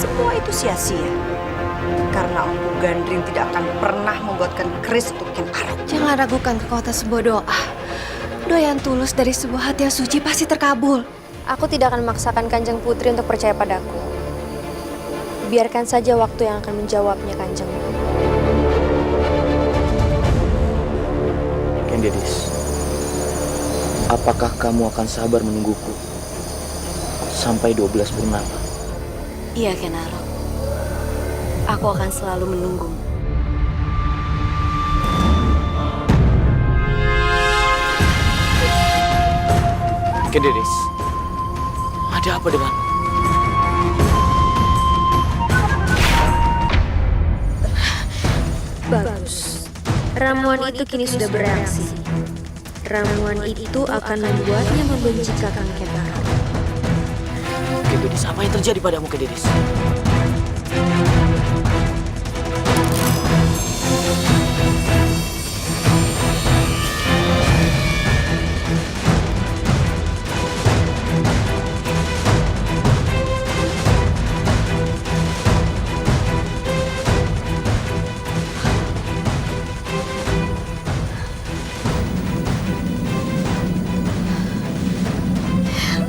semua itu sia-sia. Karena Empu Gandring tidak akan pernah membuatkan keris untuk Ken Arok. Jangan ragukan kekuatan sebuah doa. Doa yang tulus dari sebuah hati yang suci pasti terkabul. Aku tidak akan memaksakan Kanjeng Putri untuk percaya padaku. Biarkan saja waktu yang akan menjawabnya, Kanjeng. Kendedis, apakah kamu akan sabar menungguku sampai 12 purnama? Iya, Ken Arok. Aku akan selalu menunggumu. Kendedis, ada apa dengan? Bagus. Ramuan itu kini sudah bereaksi. Ramuan itu akan membuatnya membenci Kakang Ken Arok. Kendedis, apa yang terjadi padamu, Kendedis?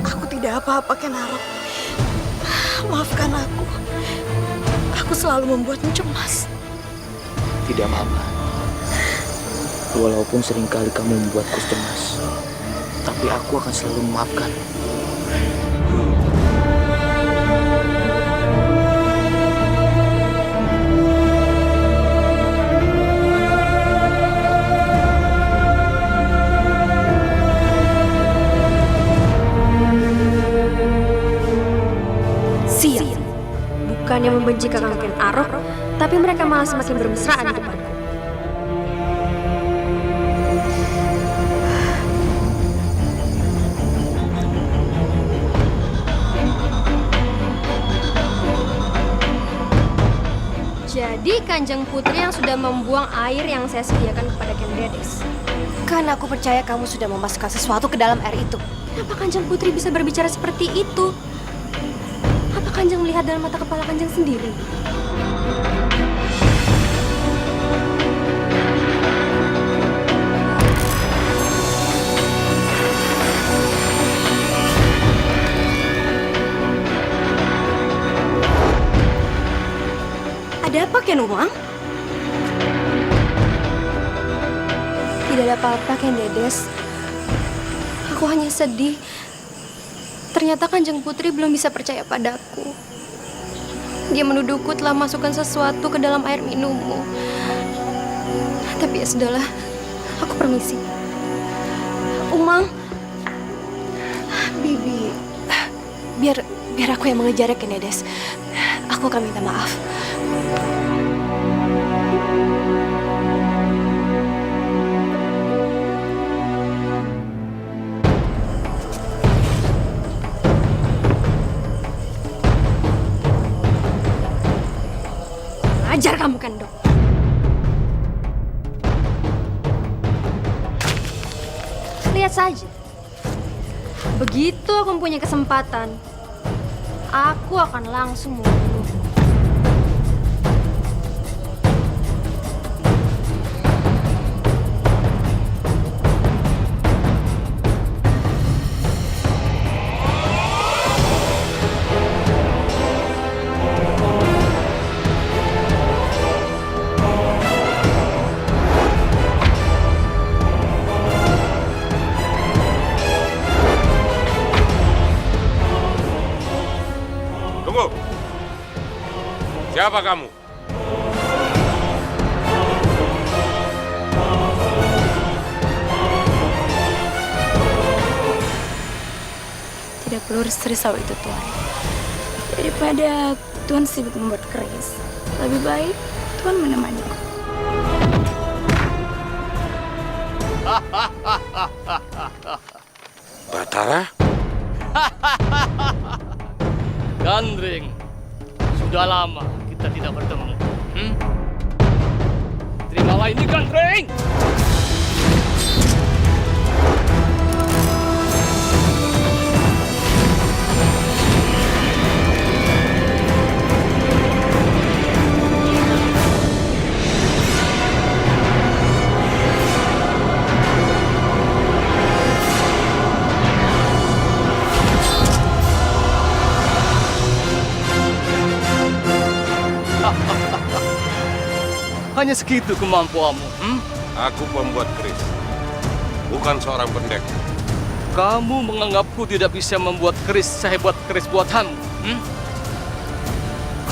Aku tidak apa-apa, Ken Arok. Maafkan aku. Aku selalu membuatmu cemas. Tidak apa-apa. Walaupun seringkali kamu membuatku cemas, tapi aku akan selalu memaafkan. Sial. Bukannya membenci Kakang Ken Arok, tapi mereka malah semakin bermesraan di depanku. Jadi Kanjeng Putri yang sudah membuang air yang saya sediakan kepada Kendedis. Karena aku percaya kamu sudah memasukkan sesuatu ke dalam air itu. Kenapa Kanjeng Putri bisa berbicara seperti itu? Apa Kanjeng melihat dalam mata kepala Kanjeng sendiri? Ada apa, Ken Umang? Tidak ada apa-apa, Kendedis. Aku hanya sedih. Ternyata Kanjeng Putri belum bisa percaya padaku. Dia menuduhku telah masukkan sesuatu ke dalam air minummu. Tapi ya sudahlah, aku permisi. Umang, Bibi, biar aku yang mengejarnya, Kendedis. Aku akan minta maaf. ajar kamu, Kendok. Lihat saja. Begitu aku mempunyai kesempatan, aku akan langsung membunuhmu. Tunggu. Siapa kamu? Tidak perlu risau itu, Tuan. Daripada Tuan sibuk membuat keris, lebih baik Tuan menemaniku. Batara? Gandring, sudah lama kita tidak bertemu. Terimalah ini, Gandring! Hanya segitu kemampuanmu. Aku pembuat keris, bukan seorang pendekar. Kamu menganggapku tidak bisa membuat keris sehebat keris buatanmu.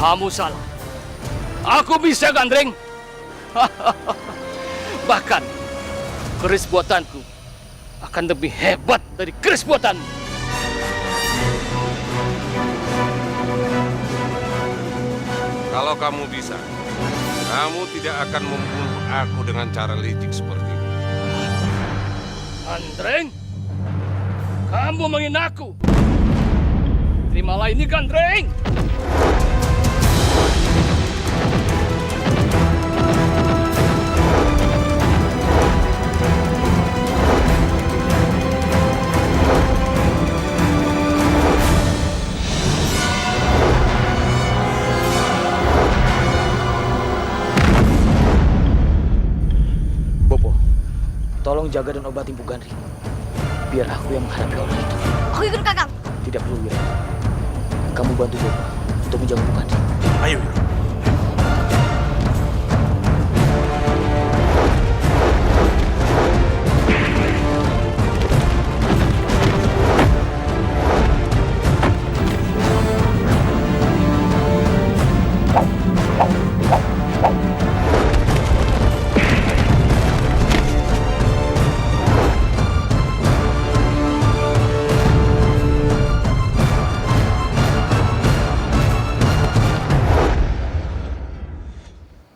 Kamu salah. Aku bisa, Gandring. Bahkan, keris buatanku akan lebih hebat dari keris buatanmu. Kalau kamu bisa, kamu tidak akan membunuh aku dengan cara licik seperti ini. Gandring, kamu menghina aku. Terimalah ini, Gandring. Bopo, tolong jaga dan obati Bu Gandring. Biar aku yang menghadapi orang itu. Aku ikut Kakang. Tidak perlu, Wiro. Kamu bantu Bopo untuk menjaga Bu Gandring. Ayo, Wiro.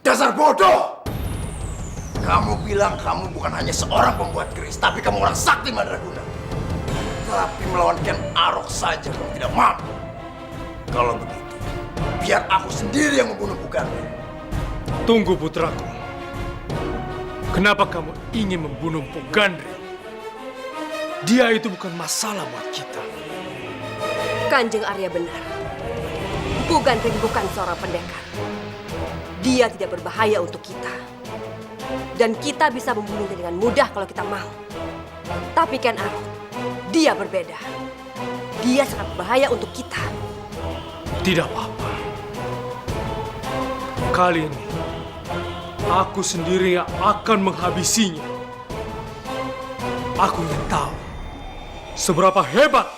Dasar bodoh! Kamu bilang kamu bukan hanya seorang pembuat keris, tapi kamu orang sakti mandraguna. Tapi melawan Ken Arok saja kamu tidak mampu. Kalau begitu, biar aku sendiri yang membunuh Bu Gandring. Tunggu putraku. Kenapa kamu ingin membunuh Bu Gandring? Dia itu bukan masalah buat kita. Kanjeng Arya benar. Bu Gandring bukan seorang pendekar. Dia tidak berbahaya untuk kita. Dan kita bisa membunuhnya dengan mudah kalau kita mau. Tapi Ken Arok, dia berbeda. Dia sangat berbahaya untuk kita. Tidak apa-apa. Kali ini, aku sendiri yang akan menghabisinya. Aku ingin tahu seberapa hebat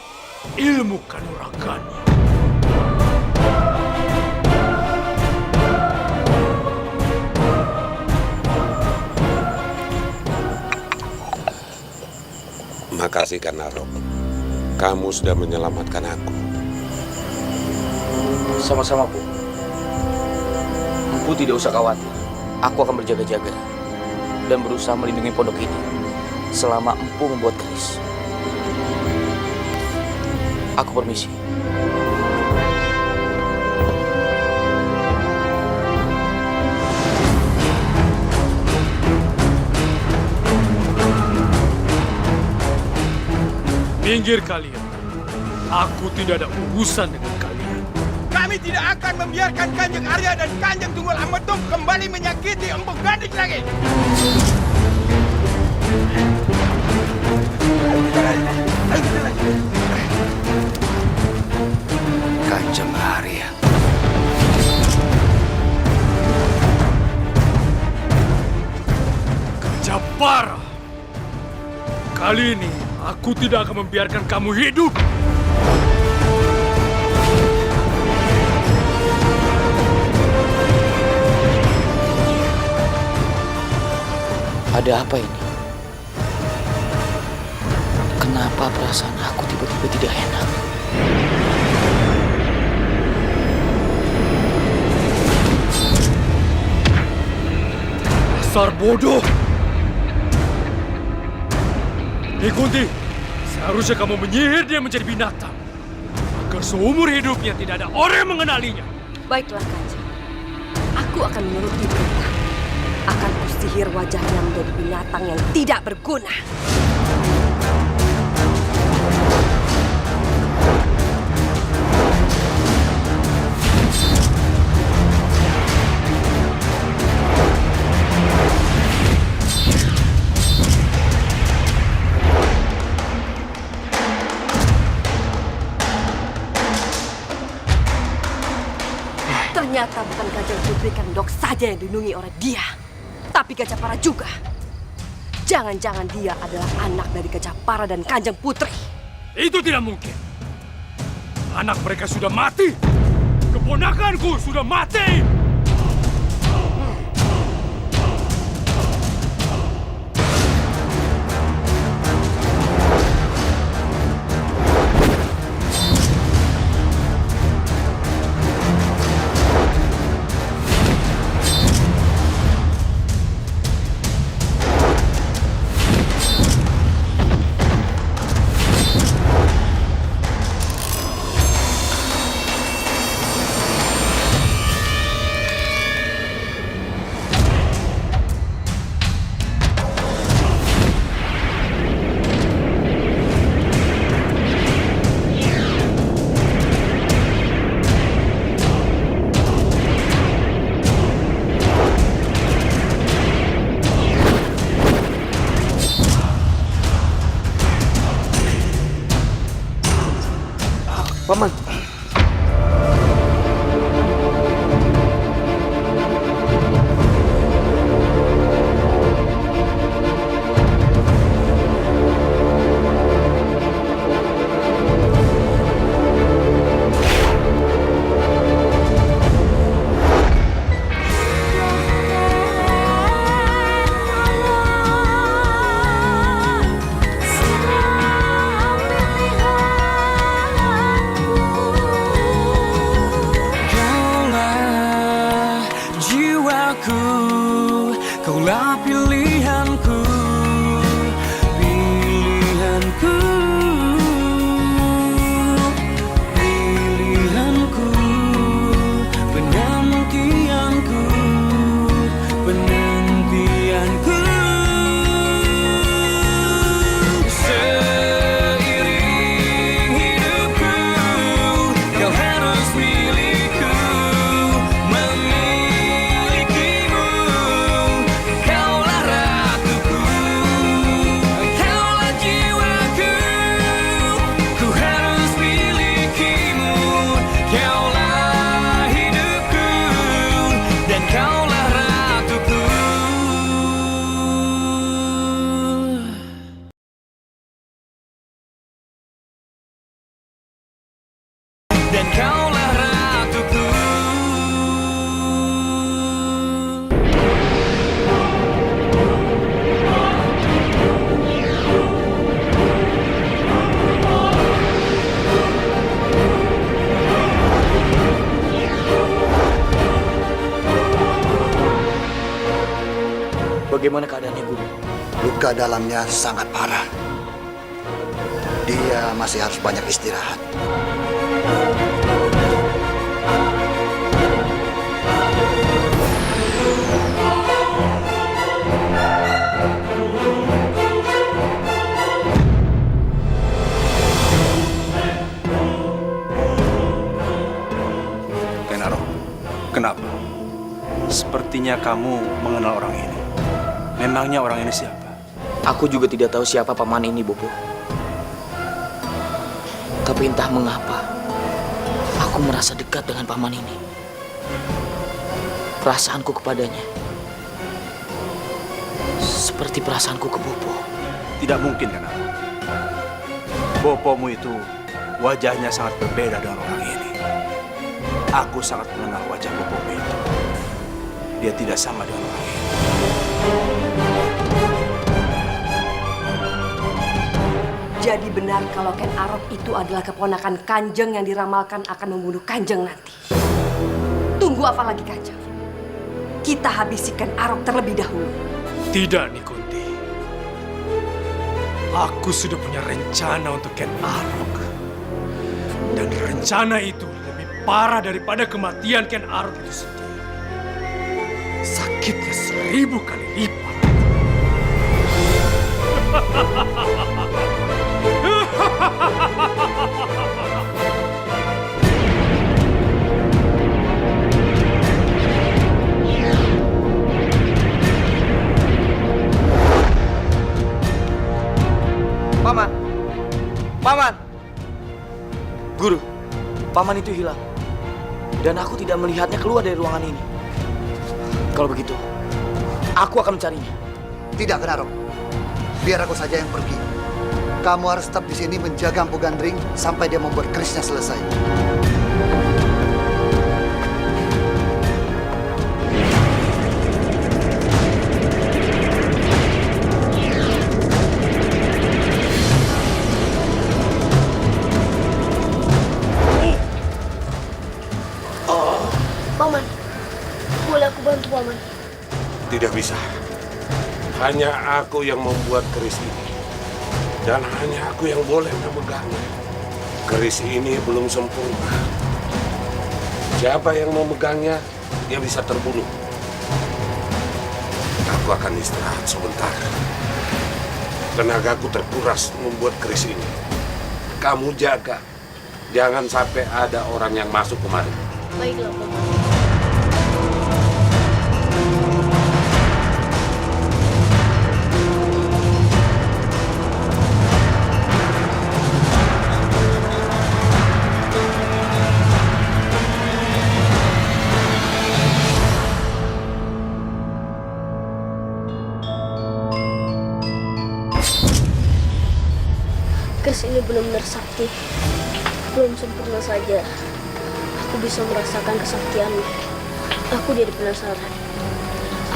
ilmu kanuragannya. Makasih Kanarok. Kamu sudah menyelamatkan aku. Sama-sama, Bu. Bu tidak usah khawatir. Aku akan berjaga-jaga dan berusaha melindungi pondok ini selama Empu membuat keris. Aku permisi. Minggir kalian. Aku tidak ada urusan dengan kalian. Kami tidak akan membiarkan Kanjeng Arya dan Kanjeng Tunggul Ametung kembali menyakiti Empu Gandring lagi. Kanjeng Arya. Japara. Kali ini aku tidak akan membiarkan kamu hidup. Ada apa ini? Kenapa perasaan aku tiba-tiba tidak enak? Dasar bodoh! Kunti, seharusnya kamu menyihir dia menjadi binatang. Agar seumur hidupnya tidak ada orang yang mengenalinya. Baiklah, Kanjeng. Aku akan menuruti perintah. Akan kusihir wajahnya menjadi binatang yang tidak berguna. Ternyata bukan Kanjeng Putri Kendok saja yang dilindungi oleh dia. tapi Gajahpara juga. Jangan-jangan dia adalah anak dari Gajahpara dan Kanjeng Putri. Itu tidak mungkin. Anak mereka sudah mati. Keponakanku sudah mati. Paman. Kaulah pilihanku, pilihanku, pilihanku, penantianku, penantianku. Seiring hidupku, kau harus milikku. Dan kaulah ratuku. Bagaimana keadaannya, Guru? Luka dalamnya sangat parah. Dia masih harus banyak istirahat. Kenaro, kenapa? Sepertinya kamu mengenal orang ini. Memangnya orang ini siapa? Aku juga tidak tahu siapa paman ini, Bopo. Tapi entah mengapa, aku merasa dekat dengan paman ini. Perasaanku kepadanya seperti perasaanku ke Bopo. Tidak mungkin, Kenaro. Bopomu itu wajahnya sangat berbeda dengan orang ini. Aku sangat mengenal wajah Bopomu itu. Dia tidak sama dengan orang ini. Jadi benar kalau Ken Arok itu adalah keponakan Kanjeng yang diramalkan akan membunuh Kanjeng nanti. Tunggu apa lagi, Kanjeng? Kita habisi Ken Arok terlebih dahulu. Tidak, Nikunti. Aku sudah punya rencana untuk Ken Arok. Dan rencana itu lebih parah daripada kematian Ken Arok itu sendiri. Sakitnya 1000 kali lipat. Paman! Paman! Guru, paman itu hilang. Dan aku tidak melihatnya keluar dari ruangan ini. Kalau begitu, Aku akan mencarinya. Tidak, Kenarok. Biar aku saja yang pergi. Kamu harus tetap di sini menjaga Empu Gandring sampai dia membuat kerisnya selesai. Paman, boleh aku bantu Paman? Tidak bisa. Hanya aku yang membuat keris ini. Dan hanya aku yang boleh memegangnya. Keris ini belum sempurna. Siapa yang memegangnya, dia bisa terbunuh. Aku akan istirahat sebentar. Tenagaku terkuras membuat keris ini. Kamu jaga. Jangan sampai ada orang yang masuk kemari. Baiklah, Paman. Keris ini benar-benar sakti. Belum sempurna saja. Aku bisa merasakan kesaktiannya. Aku jadi penasaran.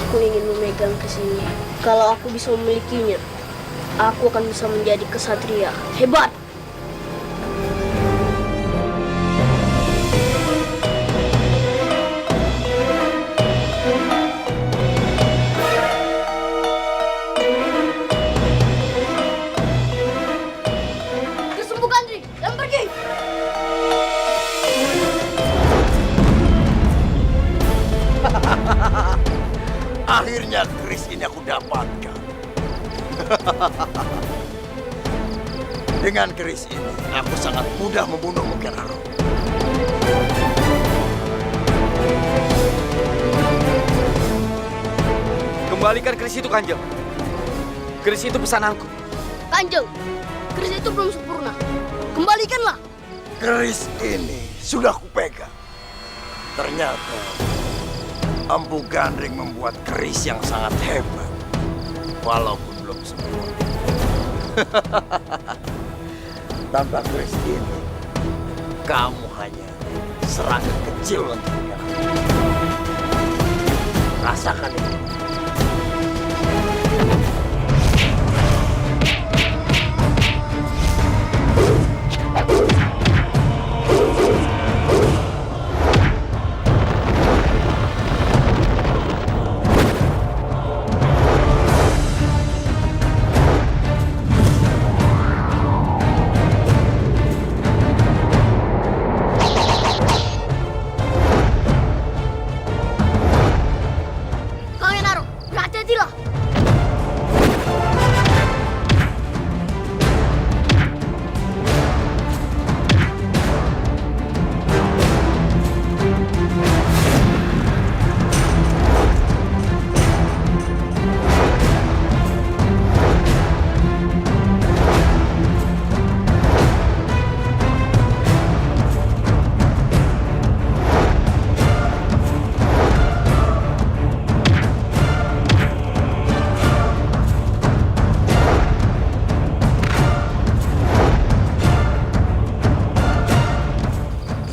Aku ingin memegang keris ini. Kalau aku bisa memilikinya, aku akan bisa menjadi kesatria hebat. Akhirnya keris ini aku dapatkan. Dengan keris ini, aku sangat mudah membunuhmu, Kenarok. Kembalikan keris itu, Kanjeng. Keris itu pesananku. Kanjeng, keris itu belum sempurna. Kembalikanlah. Keris ini sudah kupegang. Ternyata Empu Gandring membuat keris yang sangat hebat, walaupun belum sempurna. Tanpa keris ini, kamu hanya serangan kecil untuknya. Rasakan ini.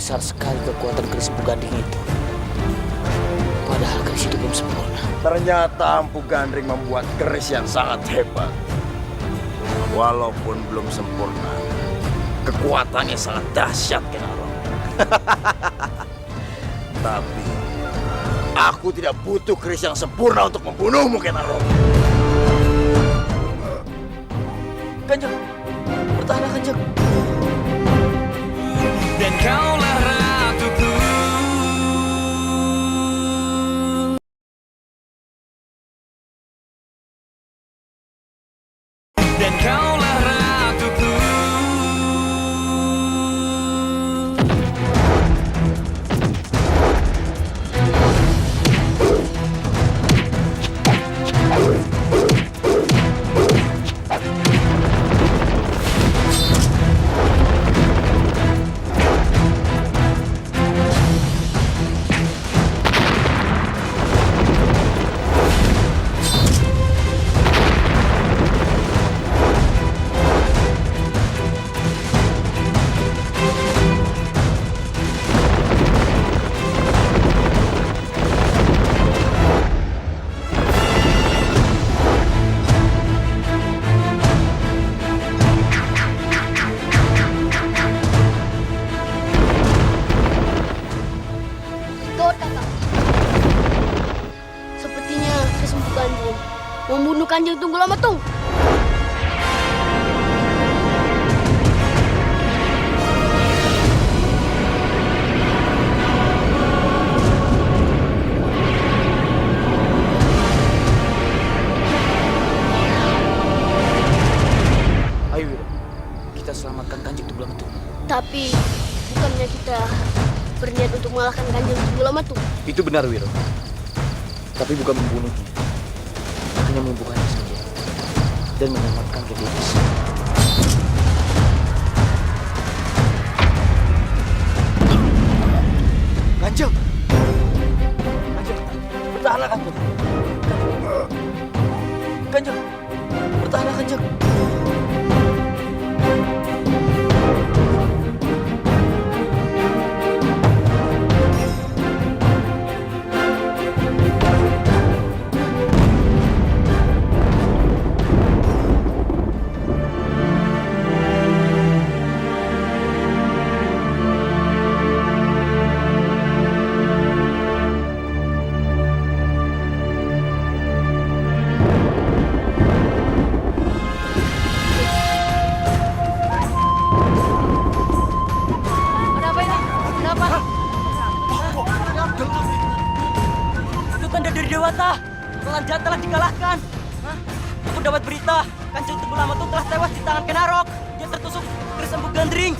Besar sekali kekuatan keris Empu Gandring itu. Padahal keris itu belum sempurna. Ternyata Empu Gandring membuat keris yang sangat hebat. Walaupun belum sempurna, kekuatannya sangat dahsyat, Kenarok. Tapi aku tidak butuh keris yang sempurna untuk membunuhmu, Kenarok. Kanjeng, bertahanlah, Kanjeng. Dan kaulah ratuku. Dan kaulah ratuku. membunuh Kanjeng Tunggulametung. Ayo Wiro, kita selamatkan Kanjeng Tunggulametung. Tapi bukannya kita berniat untuk mengalahkan Kanjeng Tunggulametung? Itu benar Wiro. Tapi bukan membunuhnya. Hanya membukannya saja. Dan menyelamatkan Dedes. Kanjeng! Kanjeng! Bertahanlah Kanjeng! Kanjeng! Bertahanlah Kanjeng! Lawan jahat telah dikalahkan. Aku dapat berita, Kanjeng Tunggulametung telah tewas di tangan Kenarok. Dia tertusuk keris Empu Gandring.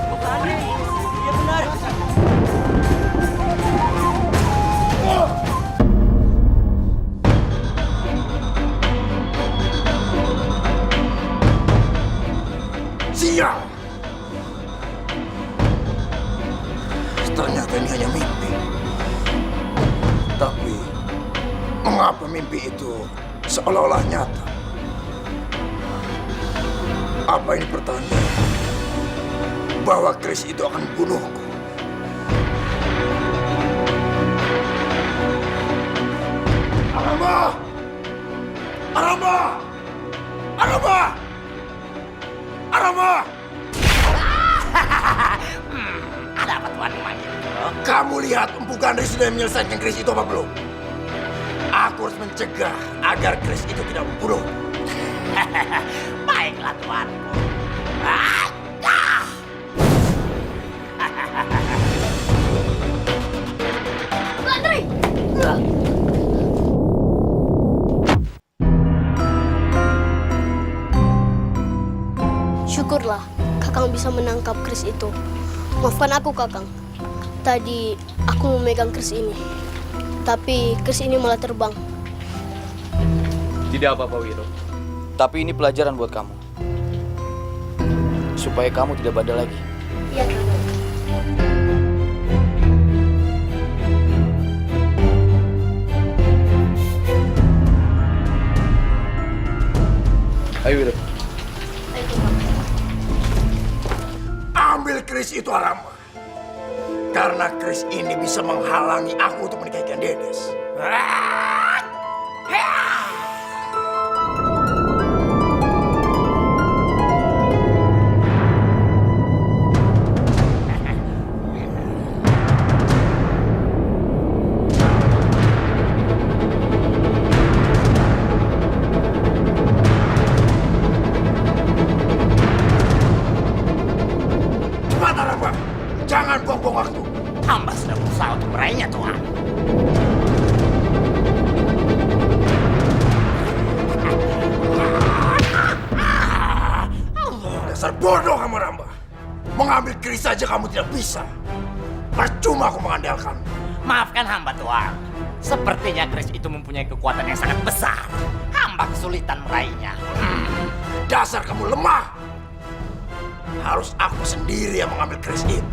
Bukan? Iya benar. Sial! Ternyata ini hanya mimpi. Tapi mengapa mimpi itu seolah-olah nyata? Apa ini pertanda bahwa Kris itu akan membunuhku? Arama! Arama! Arama! Arama! Ada apa Tuan memanggil? Kamu lihat Empu Gandring sudah menyelesaikan Kris itu apa belum? Aku harus mencegah agar Kris itu tidak membunuh. Baiklah tuanku. Gandring! Syukurlah Kakang bisa menangkap Kris itu. Maafkan aku Kakang. Tadi aku memegang Kris ini. Tapi Kris ini malah terbang. Tidak apa-apa Wiro. Tapi ini pelajaran buat kamu. Supaya kamu tidak bandel lagi. Iya Kakang. Ayo Wiro. Ambil Kris itu Arama. Karena Kris ini bisa menghalangi aku untuk menikahi Dedes. Cepat Arama, jangan buang-buang waktu. Hamba sudah berusaha untuk meraihnya, Tuhan. Dasar bodoh kamu, Ramba. Mengambil Kris saja kamu tidak bisa. Percuma aku mengandalkan. Maafkan hamba Tuhan. Sepertinya Kris itu mempunyai kekuatan yang sangat besar. Hamba kesulitan meraihnya. Dasar kamu lemah. Harus aku sendiri yang mengambil Kris itu.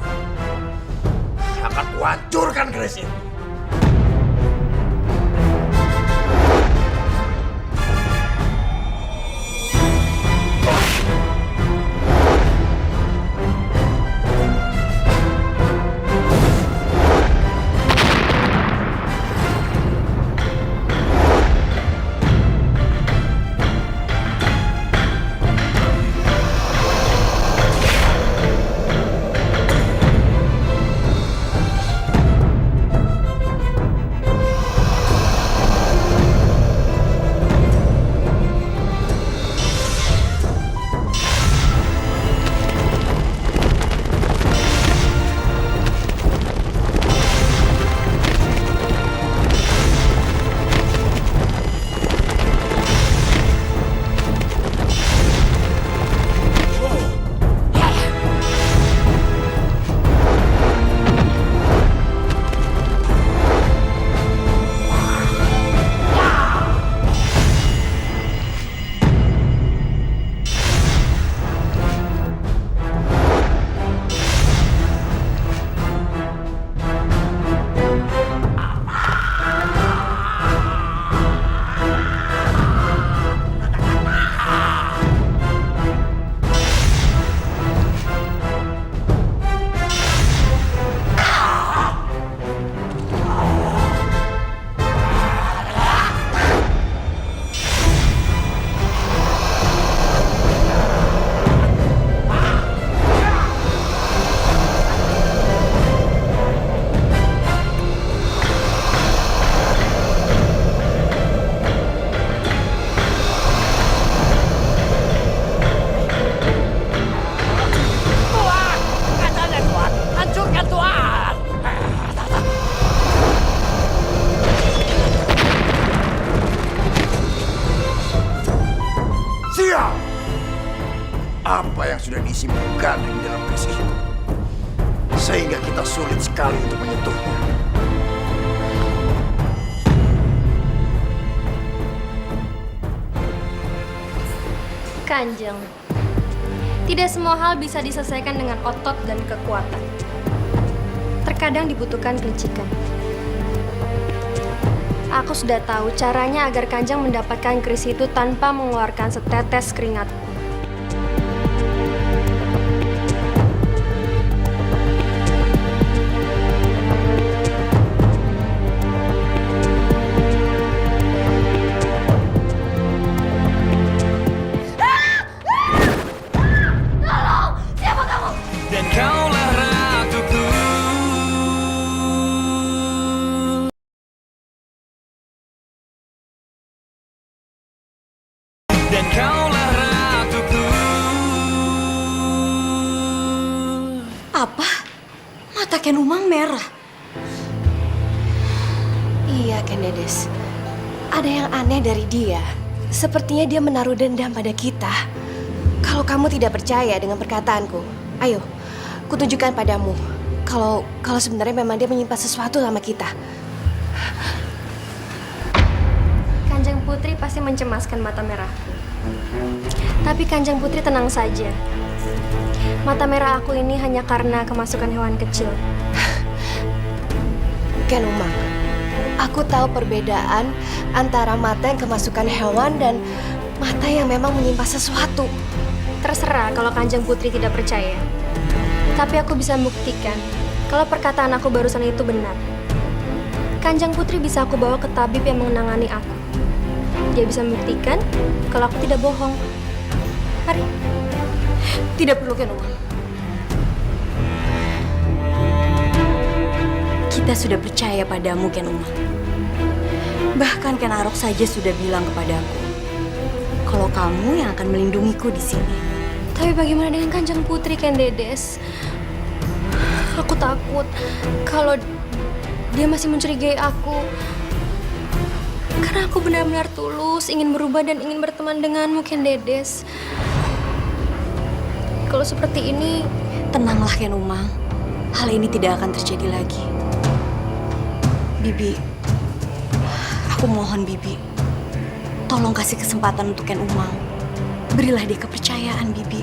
Akan kuhancurkan Kris ini. sudah diisi Gandring dalam keris itu. Sehingga kita sulit sekali untuk menyentuhnya. Kanjeng, tidak semua hal bisa diselesaikan dengan otot dan kekuatan. Terkadang dibutuhkan kelicikan. Aku sudah tahu caranya agar Kanjeng mendapatkan keris itu tanpa mengeluarkan setetes keringatku. Dan kaulah ratuku. Dan kaulah ratuku. Apa? Mata Ken Umang merah. Iya, Ken Dedes. Ada yang aneh dari dia. Sepertinya dia menaruh dendam pada kita. Kalau kamu tidak percaya dengan perkataanku, ayo, kutunjukkan padamu. Kalau sebenarnya memang dia menyimpan sesuatu sama kita. Kanjeng Putri pasti mencemaskan mata merahku. Tapi Kanjeng Putri tenang saja. Mata merah aku ini hanya karena kemasukan hewan kecil. Ken Umang, aku tahu perbedaan antara mata yang kemasukan hewan dan mata yang memang menyimpan sesuatu. Terserah kalau Kanjeng Putri tidak percaya. Tapi aku bisa membuktikan kalau perkataan aku barusan itu benar. Kanjeng Putri bisa aku bawa ke tabib yang menangani aku. Dia bisa membuktikan kalau aku tidak bohong. Mari. Tidak perlu, Ken Umang. Kita sudah percaya padamu, Ken Umang. Bahkan Ken Arok saja sudah bilang kepadaku kalau kamu yang akan melindungiku di sini. Tapi bagaimana dengan Kanjeng Putri, Ken Dedes? Aku takut kalau dia masih mencurigai aku. Karena aku benar-benar tulus ingin berubah dan ingin berteman denganmu, Ken Dedes. Kalau seperti ini... Tenanglah, Ken Umang. Hal ini tidak akan terjadi lagi. Bibi, aku mohon Bibi, tolong kasih kesempatan untuk Ken Umang. Berilah dia kepercayaan, Bibi.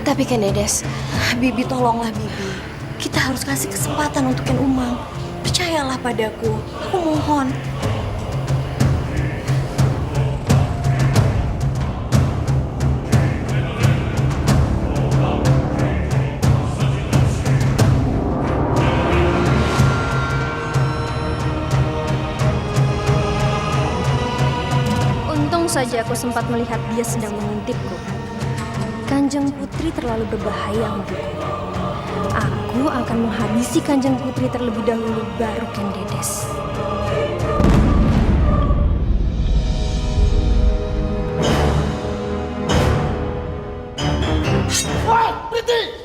Tapi Ken Dedes, Bibi tolonglah Bibi. Kita harus kasih kesempatan untuk Ken Umang. Percayalah padaku, aku mohon. Untung saja aku sempat melihat dia sedang mengintipku. Kanjeng Putri terlalu berbahaya untukku. Aku akan menghabisi Kanjeng Putri terlebih dahulu, baru Ken Dedes. Woi, berhenti!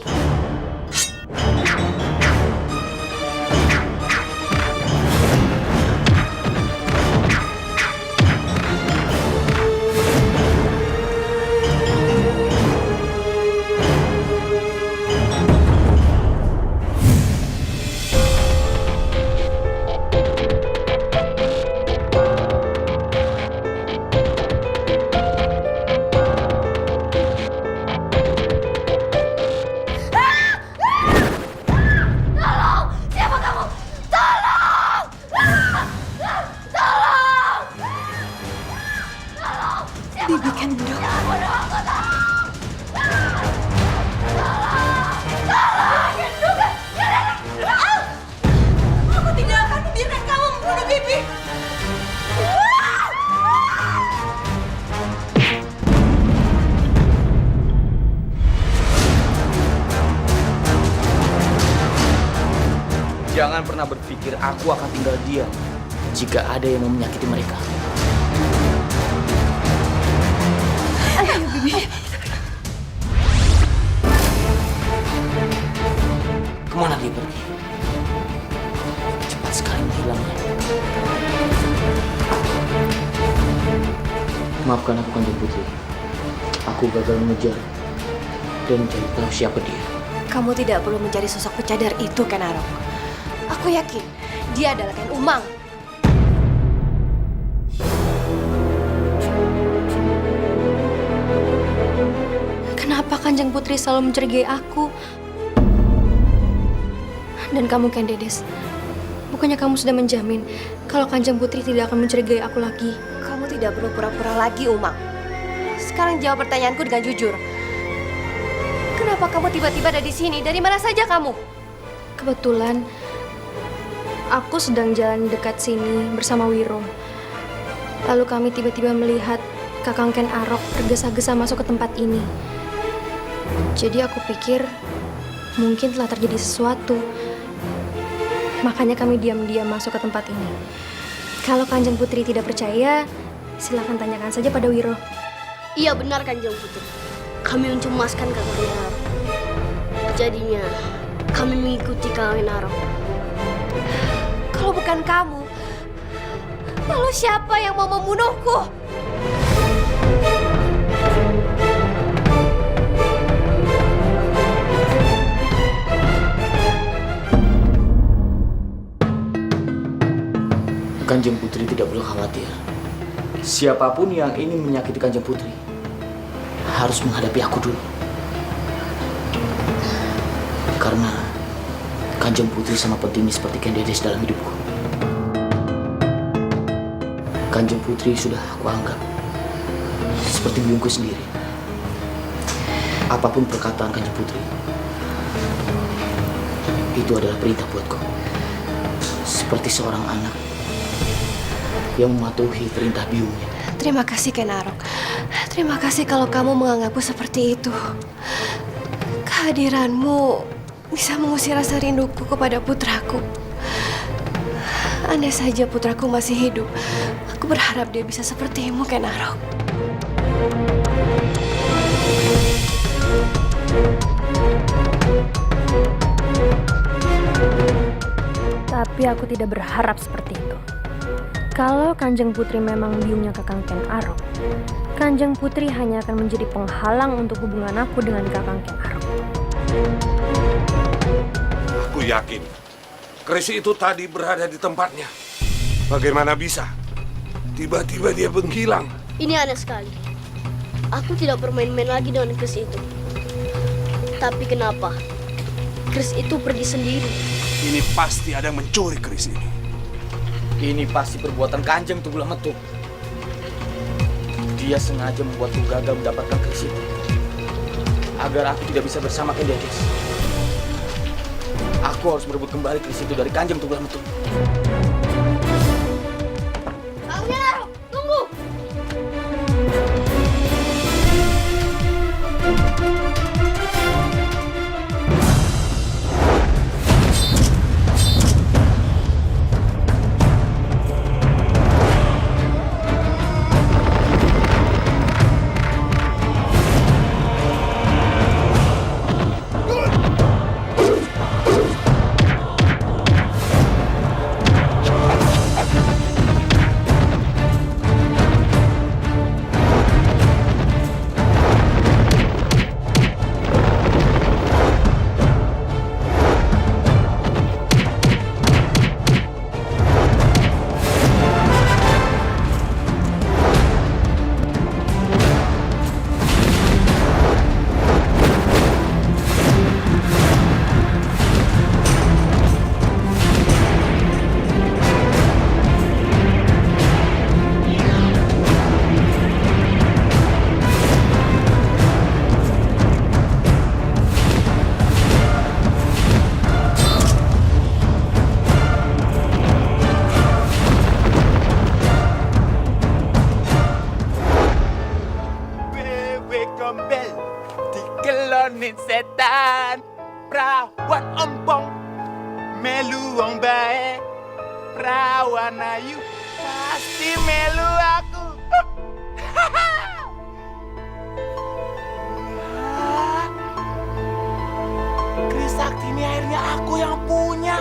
Bibi Ken Dok. Aku tidak akan membiarkan kamu membunuh Bibi. Jangan pernah berpikir aku akan tinggal diam jika ada yang mau menyakiti mereka. Ayo, Bibi. Kemana dia pergi? Cepat sekali menghilangnya. Maafkan aku Kanjeng Putri. Aku gagal mengejar dan mencari tahu siapa dia. Kamu tidak perlu mencari sosok pecadar itu, Ken Arok. Aku yakin dia adalah Ken Umang. Kenapa Kanjeng Putri selalu mencurigai aku? Dan kamu, Ken Dedes, bukannya kamu sudah menjamin kalau Kanjeng Putri tidak akan mencurigai aku lagi? Kamu tidak perlu pura-pura lagi, Umang. Sekarang jawab pertanyaanku dengan jujur. Kenapa kamu tiba-tiba ada di sini? Dari mana saja kamu? Kebetulan, aku sedang jalan dekat sini bersama Wiro. Lalu kami tiba-tiba melihat Kakang Ken Arok tergesa-gesa masuk ke tempat ini. Jadi aku pikir mungkin telah terjadi sesuatu. Makanya kami diam-diam masuk ke tempat ini. Kalau Kanjeng Putri tidak percaya, silakan tanyakan saja pada Wiro. Iya benar Kanjeng Putri. Kami mencemaskan Kakang Ken Arok. Jadinya kami mengikuti Kakang Ken Arok. Kalau bukan kamu, lalu siapa yang mau membunuhku? Kanjeng Putri tidak perlu khawatir. Siapapun yang ingin menyakiti Kanjeng Putri harus menghadapi aku dulu. Karena Kanjeng Putri sama pentingnya seperti Ken Dedes dalam hidupku. Kanjeng Putri sudah aku anggap seperti biungku sendiri. Apapun perkataan Kanjeng Putri, itu adalah perintah buatku. Seperti seorang anak yang mematuhi perintah biungnya. Terima kasih, Ken Arok. Terima kasih kalau kamu menganggapku seperti itu. Kehadiranmu bisa mengusir rasa rinduku kepada putraku. Andai saja putraku masih hidup, aku berharap dia bisa sepertimu, Ken Arok. Tapi aku tidak berharap seperti itu. Kalau Kanjeng Putri memang biungnya Kakang Ken Arok, Kanjeng Putri hanya akan menjadi penghalang untuk hubungan aku dengan Kakang Ken Arok. Aku yakin keris itu tadi berada di tempatnya. Bagaimana bisa? Tiba-tiba dia menghilang. Ini aneh sekali. Aku tidak bermain-main lagi dengan keris itu. Tapi kenapa? Keris itu pergi sendiri. Ini pasti ada yang mencuri keris ini. Ini pasti perbuatan Kanjeng Tubulah Metuk. Dia sengaja membuatku gagal mendapatkan keris itu agar aku tidak bisa bersama Ken Dedes. Aku harus merebut kembali keris itu dari Kanjeng Tubulah Metuk. Kakang Ken Arok, tunggu! Dikelonin setan, perawan ompong, melu wong bae, perawan ayu, pasti melu aku. Keris sakti ini akhirnya aku yang punya.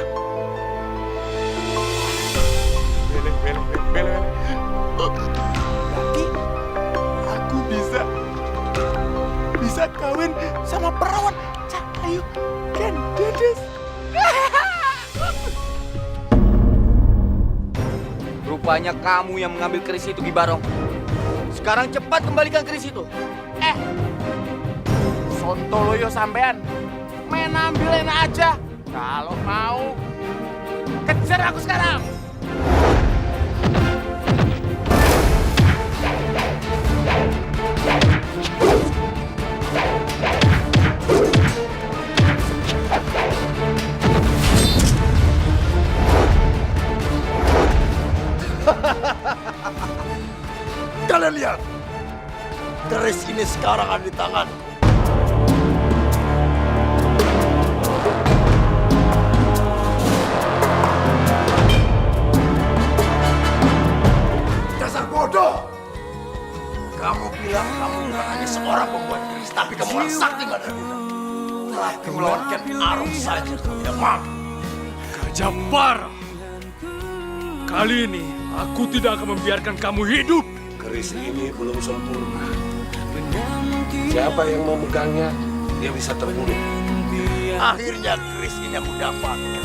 Bele. Lagi bisa kawin sama perawan Cahayu dan Dedes. Rupanya kamu yang mengambil keris itu, Ki Barong. Sekarang cepat kembalikan keris itu. Sontoloyo sampean, main ambilin aja. Kalau mau, kejar aku sekarang. Kalian lihat, keris ini sekarang ada di tangan. Dasar bodoh! Kamu bilang kamu bukan hanya seorang pembuat keris, tapi kamu orang sakti Madraguna. Tapi melawan Ken Arok saja kamu tidak mampu. Kajapara, kali ini aku tidak akan membiarkan kamu hidup. Keris ini belum sempurna. Siapa yang memegangnya, dia bisa terbunuh. Akhirnya keris ini aku dapatkan.